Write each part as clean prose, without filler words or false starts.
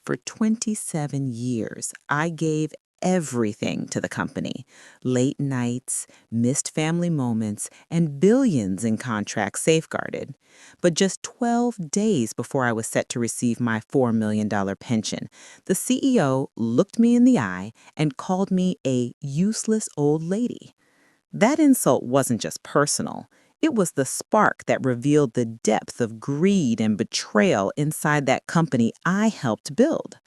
For 27 years, I gave everything to the company: late nights, missed family moments, and billions in contracts safeguarded. But just 12 days before I was set to receive my $4 million pension, the CEO looked me in the eye and called me a useless old lady. That insult wasn't just personal. It was the spark that revealed the depth of greed and betrayal inside that company I helped build.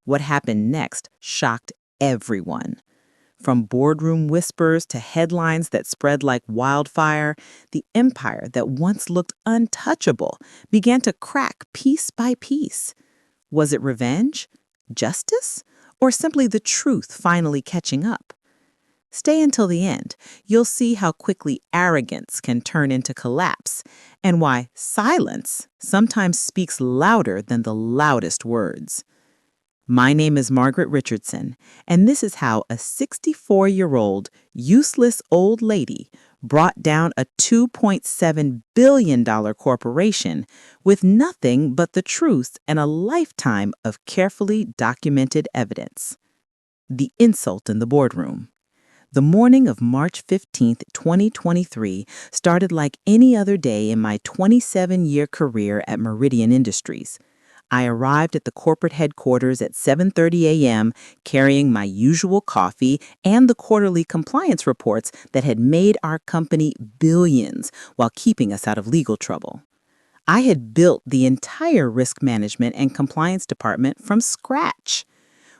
What happened next shocked everyone. From boardroom whispers to headlines that spread like wildfire, the empire that once looked untouchable began to crack piece by piece. Was it revenge, justice, or simply the truth finally catching up? Stay until the end. You'll see how quickly arrogance can turn into collapse, and why silence sometimes speaks louder than the loudest words. My name is Margaret Richardson, and this is how a 64-year-old, useless old lady brought down a $2.7 billion corporation with nothing but the truth and a lifetime of carefully documented evidence. The insult in the boardroom. The morning of March 15th, 2023 started like any other day in my 27-year career at Meridian Industries. I arrived at the corporate headquarters at 7:30 a.m. carrying my usual coffee and the quarterly compliance reports that had made our company billions while keeping us out of legal trouble. I had built the entire risk management and compliance department from scratch.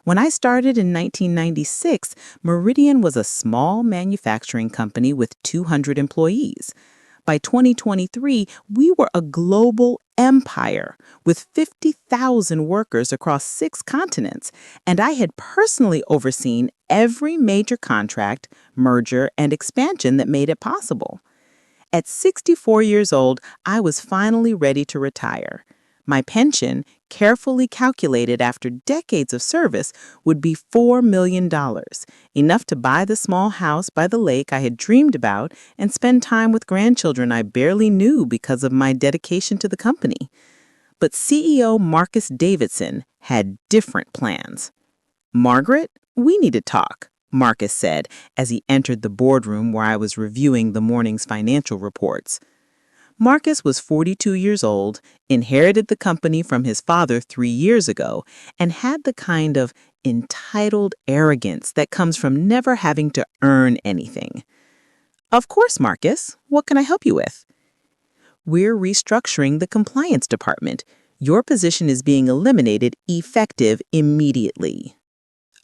When I started in 1996, Meridian was a small manufacturing company with 200 employees. By 2023, we were a global empire with 50,000 workers across 6 continents, and I had personally overseen every major contract, merger, and expansion that made it possible. At 64 years old, I was finally ready to retire. My pension, carefully calculated after decades of service, would be $4 million, enough to buy the small house by the lake I had dreamed about and spend time with grandchildren I barely knew because of my dedication to the company. But CEO Marcus Davidson had different plans. "Margaret, we need to talk," Marcus said as he entered the boardroom where I was reviewing the morning's financial reports. Marcus was 42 years old, inherited the company from his father 3 years ago, and had the kind of entitled arrogance that comes from never having to earn anything. "Of course, Marcus. What can I help you with?" "We're restructuring the compliance department. Your position is being eliminated effective immediately."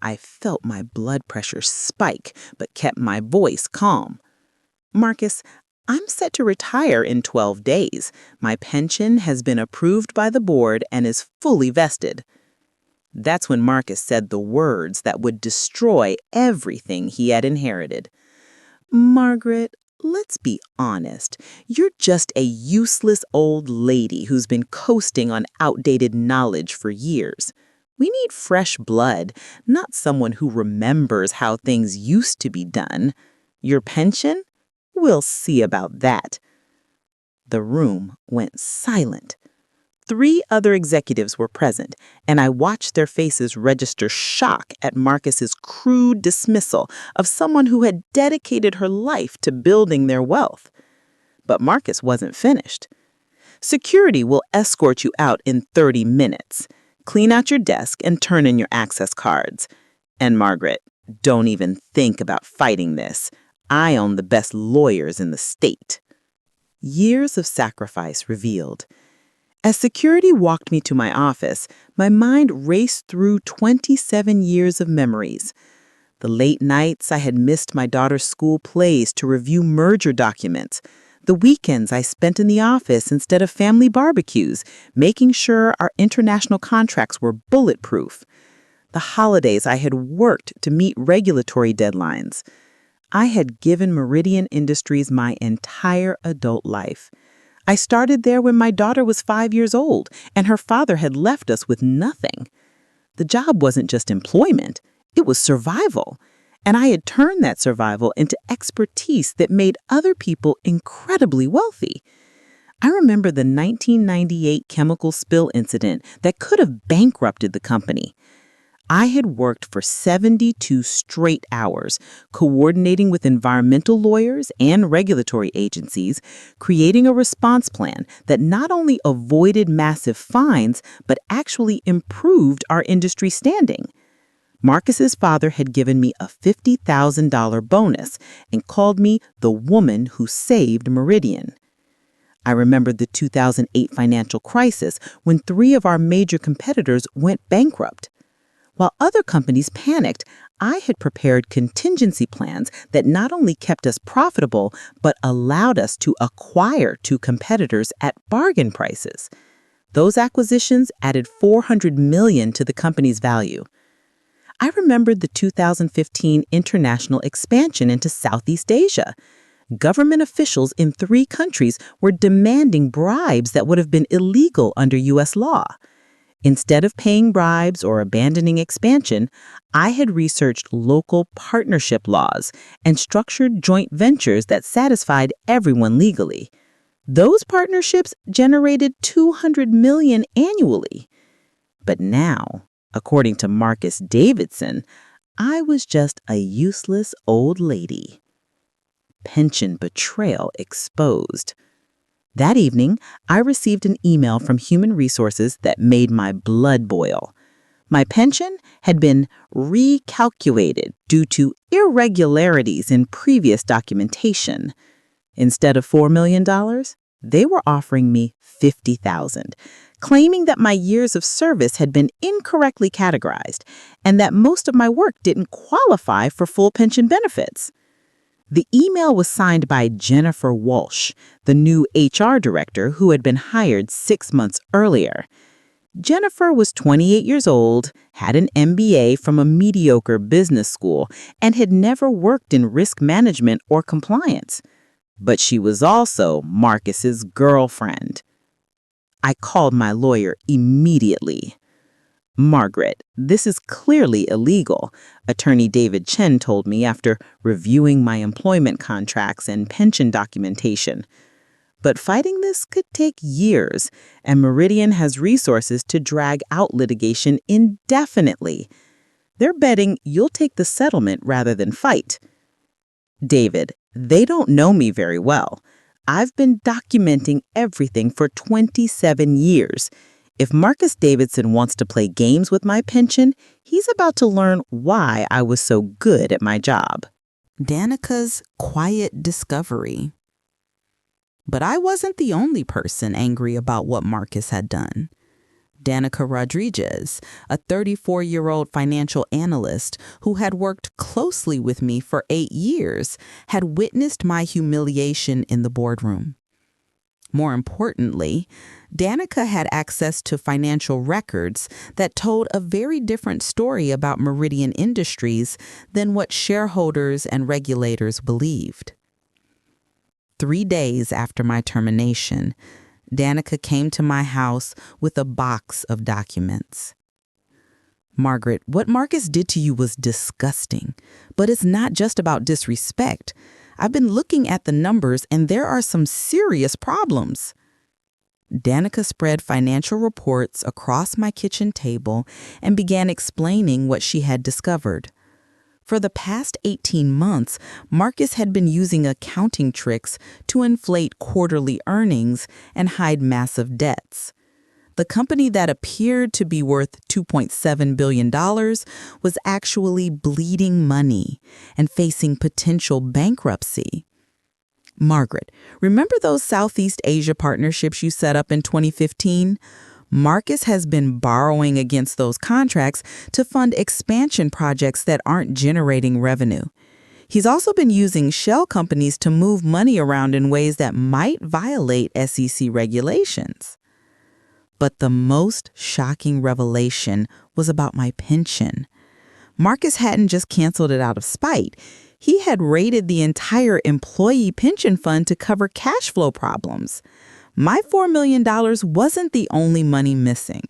I felt my blood pressure spike, but kept my voice calm. "Marcus, I'm set to retire in 12 days. My pension has been approved by the board and is fully vested." That's when Marcus said the words that would destroy everything he had inherited. "Margaret, let's be honest. You're just a useless old lady who's been coasting on outdated knowledge for years. We need fresh blood, not someone who remembers how things used to be done. Your pension? We'll see about that." The room went silent. 3 other executives were present, and I watched their faces register shock at Marcus's crude dismissal of someone who had dedicated her life to building their wealth. But Marcus wasn't finished. "Security will escort you out in 30 minutes. Clean out your desk and turn in your access cards. And Margaret, don't even think about fighting this. I own the best lawyers in the state." Years of sacrifice revealed. As security walked me to my office, my mind raced through 27 years of memories. The late nights I had missed my daughter's school plays to review merger documents. The weekends I spent in the office instead of family barbecues, making sure our international contracts were bulletproof. The holidays I had worked to meet regulatory deadlines. I had given Meridian Industries my entire adult life. I started there when my daughter was 5 years old, and her father had left us with nothing. The job wasn't just employment, it was survival. And I had turned that survival into expertise that made other people incredibly wealthy. I remember the 1998 chemical spill incident that could have bankrupted the company. I had worked for 72 straight hours, coordinating with environmental lawyers and regulatory agencies, creating a response plan that not only avoided massive fines, but actually improved our industry standing. Marcus's father had given me a $50,000 bonus and called me the woman who saved Meridian. I remembered the 2008 financial crisis when three of our major competitors went bankrupt. While other companies panicked, I had prepared contingency plans that not only kept us profitable, but allowed us to acquire two competitors at bargain prices. Those acquisitions added $400 million to the company's value. I remembered the 2015 international expansion into Southeast Asia. Government officials in 3 countries were demanding bribes that would have been illegal under U.S. law. Instead of paying bribes or abandoning expansion, I had researched local partnership laws and structured joint ventures that satisfied everyone legally. Those partnerships generated $200 million annually. But now, according to Marcus Davidson, I was just a useless old lady. Pension betrayal exposed. That evening, I received an email from Human Resources that made my blood boil. My pension had been recalculated due to irregularities in previous documentation. Instead of $4 million, they were offering me $50,000, claiming that my years of service had been incorrectly categorized and that most of my work didn't qualify for full pension benefits. The email was signed by Jennifer Walsh, the new HR director who had been hired 6 months earlier. Jennifer was 28 years old, had an MBA from a mediocre business school, and had never worked in risk management or compliance. But she was also Marcus's girlfriend. I called my lawyer immediately. "Margaret, this is clearly illegal," Attorney David Chen told me after reviewing my employment contracts and pension documentation. "But fighting this could take years, and Meridian has resources to drag out litigation indefinitely. They're betting you'll take the settlement rather than fight." "David, they don't know me very well. I've been documenting everything for 27 years. If Marcus Davidson wants to play games with my pension, he's about to learn why I was so good at my job." Danica's quiet discovery. But I wasn't the only person angry about what Marcus had done. Danica Rodriguez, a 34-year-old financial analyst who had worked closely with me for 8 years, had witnessed my humiliation in the boardroom. More importantly, Danica had access to financial records that told a very different story about Meridian Industries than what shareholders and regulators believed. 3 days after my termination, Danica came to my house with a box of documents. "Margaret, what Marcus did to you was disgusting, but it's not just about disrespect. I've been looking at the numbers and there are some serious problems." Danica spread financial reports across my kitchen table and began explaining what she had discovered. For the past 18 months, Marcus had been using accounting tricks to inflate quarterly earnings and hide massive debts. The company that appeared to be worth $2.7 billion was actually bleeding money and facing potential bankruptcy. "Margaret, remember those Southeast Asia partnerships you set up in 2015? Marcus has been borrowing against those contracts to fund expansion projects that aren't generating revenue. He's also been using shell companies to move money around in ways that might violate SEC regulations." But the most shocking revelation was about my pension. Marcus hadn't just canceled it out of spite. He had raided the entire employee pension fund to cover cash flow problems. My $4 million wasn't the only money missing.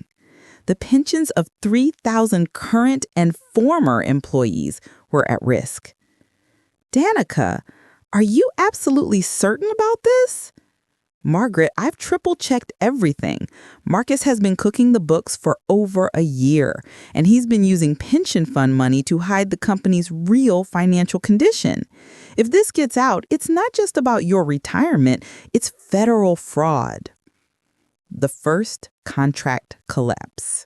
The pensions of 3,000 current and former employees were at risk. "Danica, are you absolutely certain about this?" Margaret, I've triple-checked everything. Marcus has been cooking the books for over a year, and he's been using pension fund money to hide the company's real financial condition. If this gets out, it's not just about your retirement, it's federal fraud. The first contract collapse.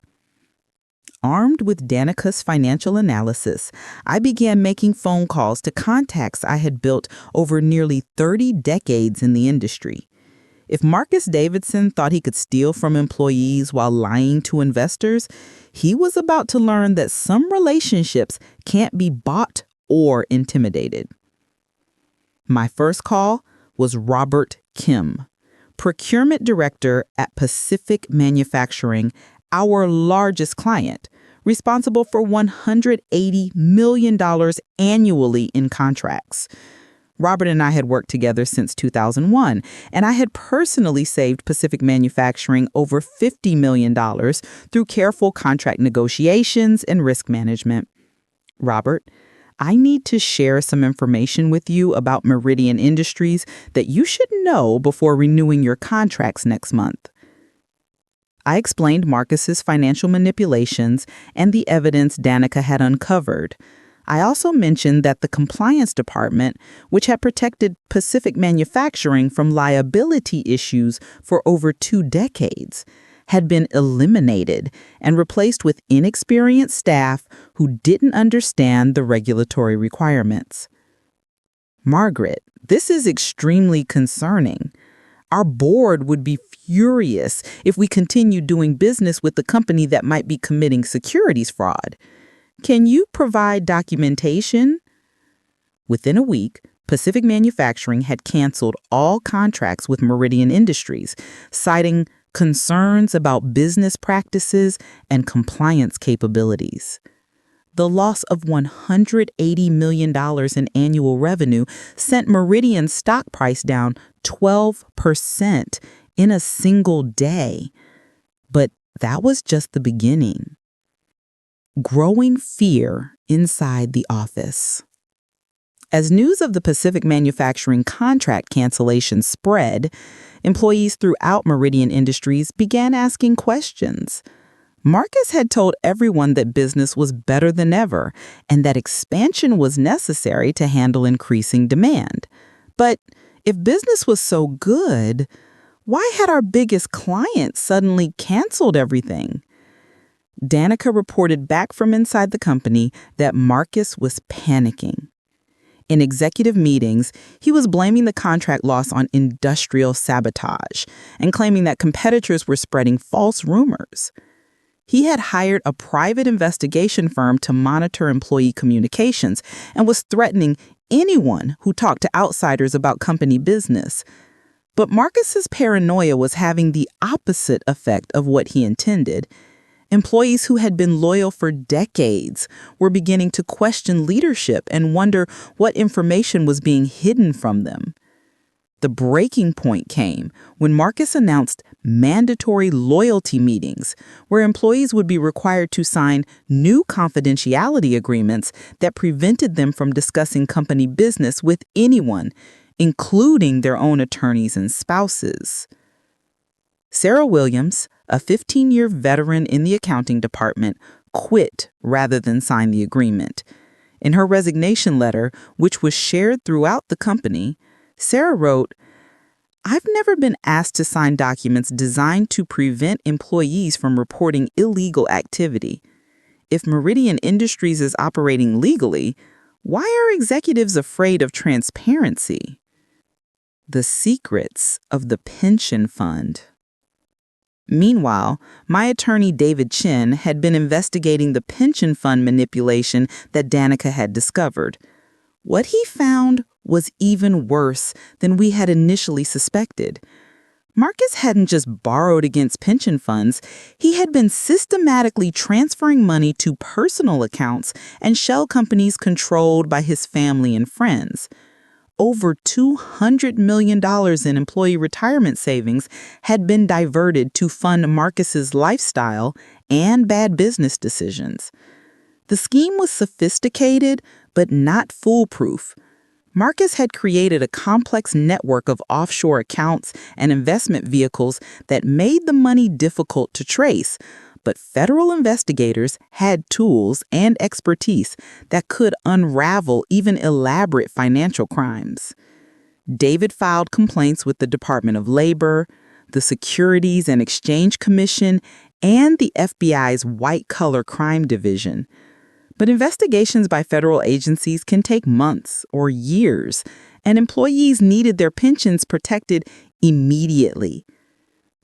Armed with Danica's financial analysis, I began making phone calls to contacts I had built over nearly 30 decades in the industry. If Marcus Davidson thought he could steal from employees while lying to investors, he was about to learn that some relationships can't be bought or intimidated. My first call was Robert Kim, procurement director at Pacific Manufacturing, our largest client, responsible for $180 million annually in contracts. Robert and I had worked together since 2001, and I had personally saved Pacific Manufacturing over $50 million through careful contract negotiations and risk management. Robert, I need to share some information with you about Meridian Industries that you should know before renewing your contracts next month. I explained Marcus's financial manipulations and the evidence Danica had uncovered. I also mentioned that the compliance department, which had protected Pacific Manufacturing from liability issues for over 2 decades, had been eliminated and replaced with inexperienced staff who didn't understand the regulatory requirements. Margaret, this is extremely concerning. Our board would be furious if we continued doing business with the company that might be committing securities fraud. Can you provide documentation? Within a week, Pacific Manufacturing had canceled all contracts with Meridian Industries, citing concerns about business practices and compliance capabilities. The loss of $180 million in annual revenue sent Meridian's stock price down 12% in a single day. But that was just the beginning. Growing fear inside the office. As news of the Pacific Manufacturing contract cancellation spread, employees throughout Meridian Industries began asking questions. Marcus had told everyone that business was better than ever and that expansion was necessary to handle increasing demand. But if business was so good, why had our biggest client suddenly canceled everything? Danica reported back from inside the company that Marcus was panicking. In executive meetings, he was blaming the contract loss on industrial sabotage and claiming that competitors were spreading false rumors. He had hired a private investigation firm to monitor employee communications and was threatening anyone who talked to outsiders about company business. But Marcus's paranoia was having the opposite effect of what he intended. Employees who had been loyal for decades were beginning to question leadership and wonder what information was being hidden from them. The breaking point came when Marcus announced mandatory loyalty meetings, where employees would be required to sign new confidentiality agreements that prevented them from discussing company business with anyone, including their own attorneys and spouses. Sarah Williams, a 15-year veteran in the accounting department, quit rather than sign the agreement. In her resignation letter, which was shared throughout the company, Sarah wrote, "I've never been asked to sign documents designed to prevent employees from reporting illegal activity. If Meridian Industries is operating legally, why are executives afraid of transparency?" The secrets of the pension fund. Meanwhile, my attorney David Chin had been investigating the pension fund manipulation that Danica had discovered. What he found was even worse than we had initially suspected. Marcus hadn't just borrowed against pension funds, he had been systematically transferring money to personal accounts and shell companies controlled by his family and friends. Over $200 million in employee retirement savings had been diverted to fund Marcus's lifestyle and bad business decisions. The scheme was sophisticated, but not foolproof. Marcus had created a complex network of offshore accounts and investment vehicles that made the money difficult to trace, but federal investigators had tools and expertise that could unravel even elaborate financial crimes. David filed complaints with the Department of Labor, the Securities and Exchange Commission, and the FBI's White-Collar Crime Division. But investigations by federal agencies can take months or years, and employees needed their pensions protected immediately.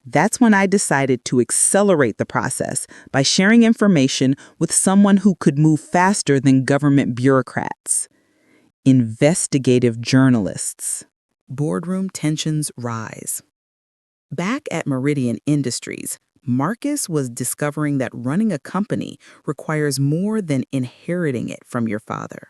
That's when I decided to accelerate the process by sharing information with someone who could move faster than government bureaucrats: investigative journalists. Boardroom tensions rise. Back at Meridian Industries, Marcus was discovering that running a company requires more than inheriting it from your father.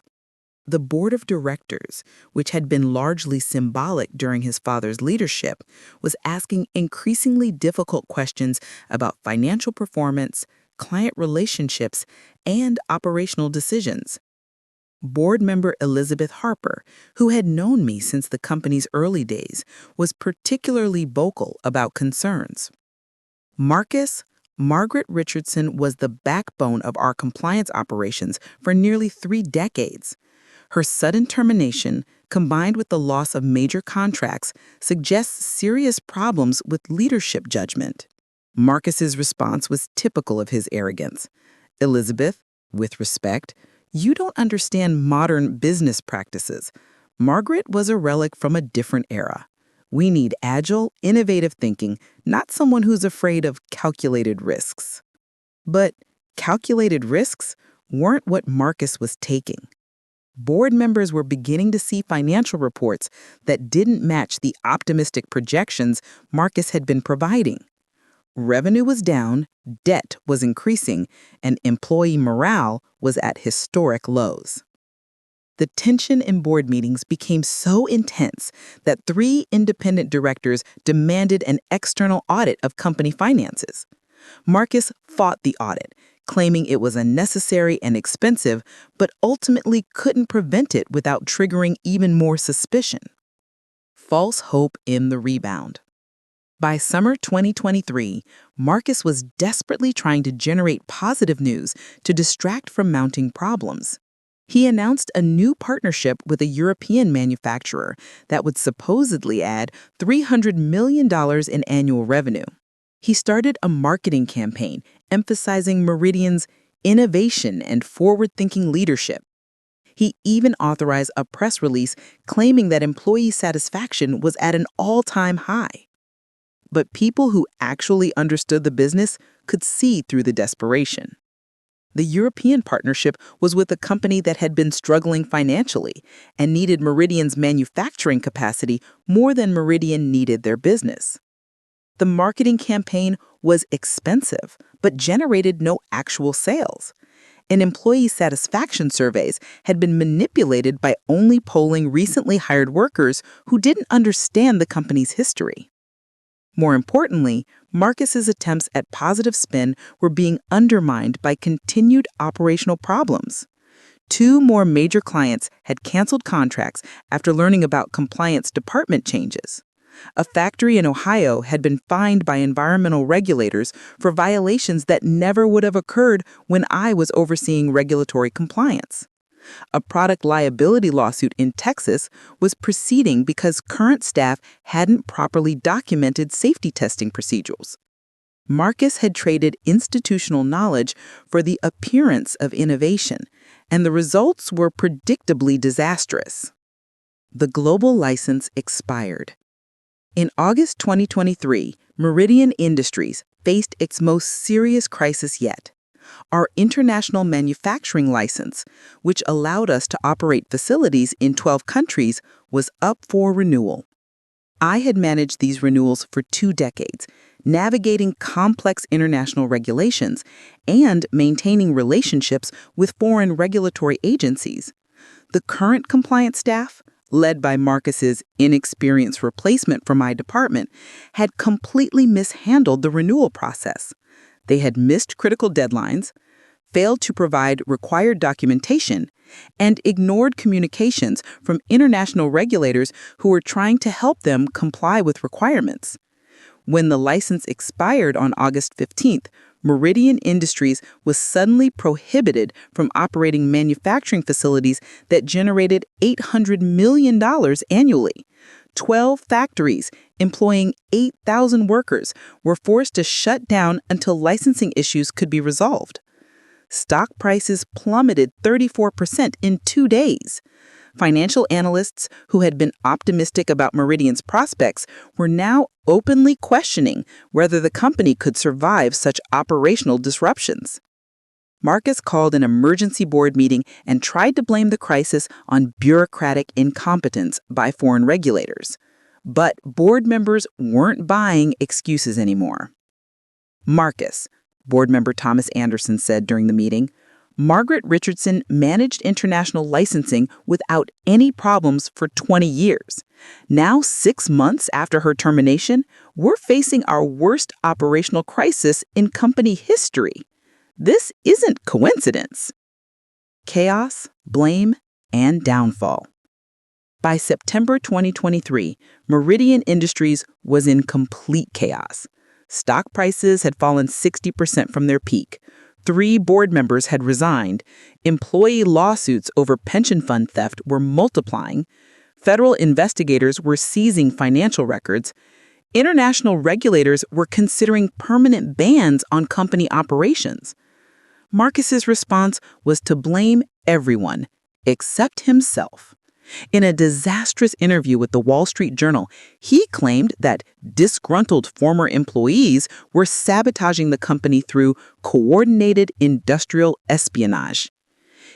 The board of directors, which had been largely symbolic during his father's leadership, was asking increasingly difficult questions about financial performance, client relationships, and operational decisions. Board member Elizabeth Harper, who had known me since the company's early days, was particularly vocal about concerns. Margaret Richardson was the backbone of our compliance operations for nearly 3 decades. Her sudden termination, combined with the loss of major contracts, suggests serious problems with leadership judgment. Marcus's response was typical of his arrogance. "Elizabeth, with respect, you don't understand modern business practices. Margaret was a relic from a different era. We need agile, innovative thinking, not someone who's afraid of calculated risks." But calculated risks weren't what Marcus was taking. Board members were beginning to see financial reports that didn't match the optimistic projections Marcus had been providing. Revenue was down, debt was increasing, and employee morale was at historic lows. The tension in board meetings became so intense that 3 independent directors demanded an external audit of company finances. Marcus fought the audit, claiming it was unnecessary and expensive, but ultimately couldn't prevent it without triggering even more suspicion. False hope in the rebound. By summer 2023, Marcus was desperately trying to generate positive news to distract from mounting problems. He announced a new partnership with a European manufacturer that would supposedly add $300 million in annual revenue. He started a marketing campaign emphasizing Meridian's innovation and forward-thinking leadership. He even authorized a press release claiming that employee satisfaction was at an all-time high. But people who actually understood the business could see through the desperation. The European partnership was with a company that had been struggling financially and needed Meridian's manufacturing capacity more than Meridian needed their business. The marketing campaign was expensive, but generated no actual sales. And employee satisfaction surveys had been manipulated by only polling recently hired workers who didn't understand the company's history. More importantly, Marcus's attempts at positive spin were being undermined by continued operational problems. 2 more major clients had canceled contracts after learning about compliance department changes. A factory in Ohio had been fined by environmental regulators for violations that never would have occurred when I was overseeing regulatory compliance. A product liability lawsuit in Texas was proceeding because current staff hadn't properly documented safety testing procedures. Marcus had traded institutional knowledge for the appearance of innovation, and the results were predictably disastrous. The global license expired. In August 2023, Meridian Industries faced its most serious crisis yet. Our international manufacturing license, which allowed us to operate facilities in 12 countries, was up for renewal. I had managed these renewals for 2 decades, navigating complex international regulations and maintaining relationships with foreign regulatory agencies. The current compliance staff, led by Marcus's inexperienced replacement for my department, had completely mishandled the renewal process. They had missed critical deadlines, failed to provide required documentation, and ignored communications from international regulators who were trying to help them comply with requirements. When the license expired on August 15th, Meridian Industries was suddenly prohibited from operating manufacturing facilities that generated $800 million annually. 12 factories, employing 8,000 workers, were forced to shut down until licensing issues could be resolved. Stock prices plummeted 34% in 2 days. Financial analysts who had been optimistic about Meridian's prospects were now openly questioning whether the company could survive such operational disruptions. Marcus called an emergency board meeting and tried to blame the crisis on bureaucratic incompetence by foreign regulators. But board members weren't buying excuses anymore. Marcus, board member Thomas Anderson said during the meeting, Margaret Richardson managed international licensing without any problems for 20 years. Now, 6 months after her termination, we're facing our worst operational crisis in company history. This isn't coincidence. Chaos, blame, and downfall. By September 2023, Meridian Industries was in complete chaos. Stock prices had fallen 60% from their peak. 3 board members had resigned. Employee lawsuits over pension fund theft were multiplying. Federal investigators were seizing financial records. International regulators were considering permanent bans on company operations. Marcus's response was to blame everyone except himself. In a disastrous interview with the Wall Street Journal, he claimed that disgruntled former employees were sabotaging the company through coordinated industrial espionage.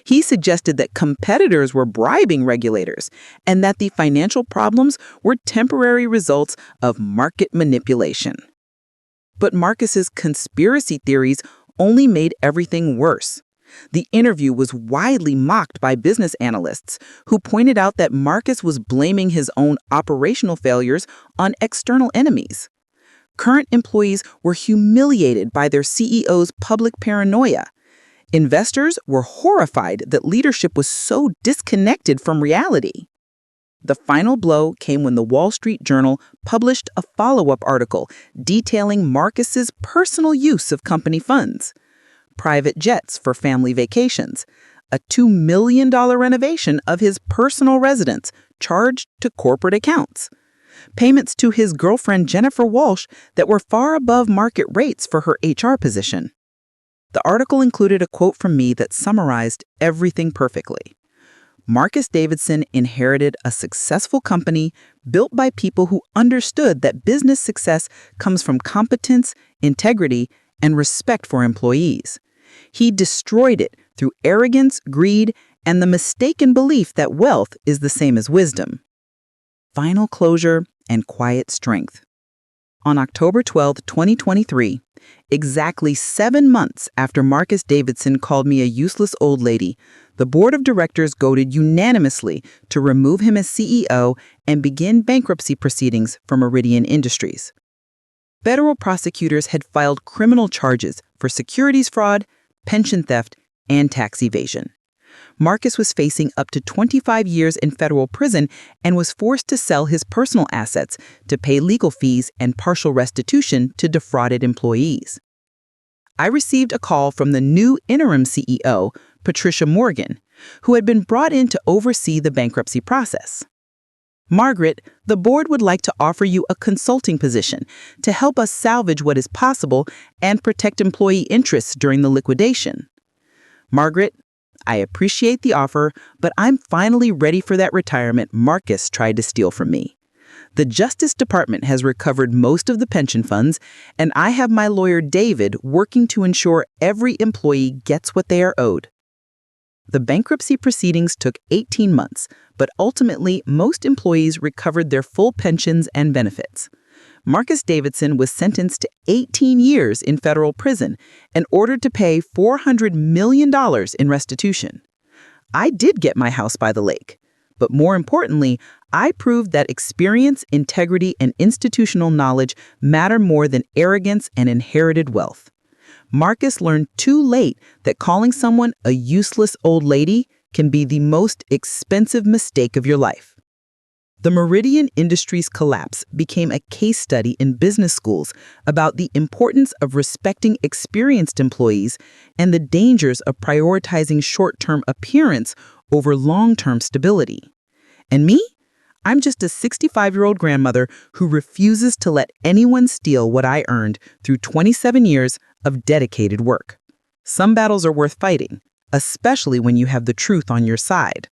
He suggested that competitors were bribing regulators and that the financial problems were temporary results of market manipulation. But Marcus's conspiracy theories only made everything worse. The interview was widely mocked by business analysts who pointed out that Marcus was blaming his own operational failures on external enemies. Current employees were humiliated by their CEO's public paranoia. Investors were horrified that leadership was so disconnected from reality. The final blow came when the Wall Street Journal published a follow-up article detailing Marcus's personal use of company funds. Private jets for family vacations, a $2 million renovation of his personal residence charged to corporate accounts, payments to his girlfriend Jennifer Walsh that were far above market rates for her HR position. The article included a quote from me that summarized everything perfectly. Marcus Davidson inherited a successful company built by people who understood that business success comes from competence, integrity, and respect for employees. He destroyed it through arrogance, greed, and the mistaken belief that wealth is the same as wisdom. Final closure and quiet strength. On October 12, 2023, exactly 7 months after Marcus Davidson called me a useless old lady, the board of directors voted unanimously to remove him as CEO and begin bankruptcy proceedings for Meridian Industries. Federal prosecutors had filed criminal charges for securities fraud, pension theft, and tax evasion. Marcus was facing up to 25 years in federal prison and was forced to sell his personal assets to pay legal fees and partial restitution to defrauded employees. I received a call from the new interim CEO, Patricia Morgan, who had been brought in to oversee the bankruptcy process. Margaret, the board would like to offer you a consulting position to help us salvage what is possible and protect employee interests during the liquidation. Margaret, I appreciate the offer, but I'm finally ready for that retirement Marcus tried to steal from me. The Justice Department has recovered most of the pension funds, and I have my lawyer David working to ensure every employee gets what they are owed. The bankruptcy proceedings took 18 months, but ultimately most employees recovered their full pensions and benefits. Marcus Davidson was sentenced to 18 years in federal prison and ordered to pay $400 million in restitution. I did get my house by the lake, but more importantly, I proved that experience, integrity, and institutional knowledge matter more than arrogance and inherited wealth. Marcus learned too late that calling someone a useless old lady can be the most expensive mistake of your life. The Meridian Industries collapse became a case study in business schools about the importance of respecting experienced employees and the dangers of prioritizing short-term appearance over long-term stability. And me? I'm just a 65-year-old grandmother who refuses to let anyone steal what I earned through 27 years of dedicated work. Some battles are worth fighting, especially when you have the truth on your side.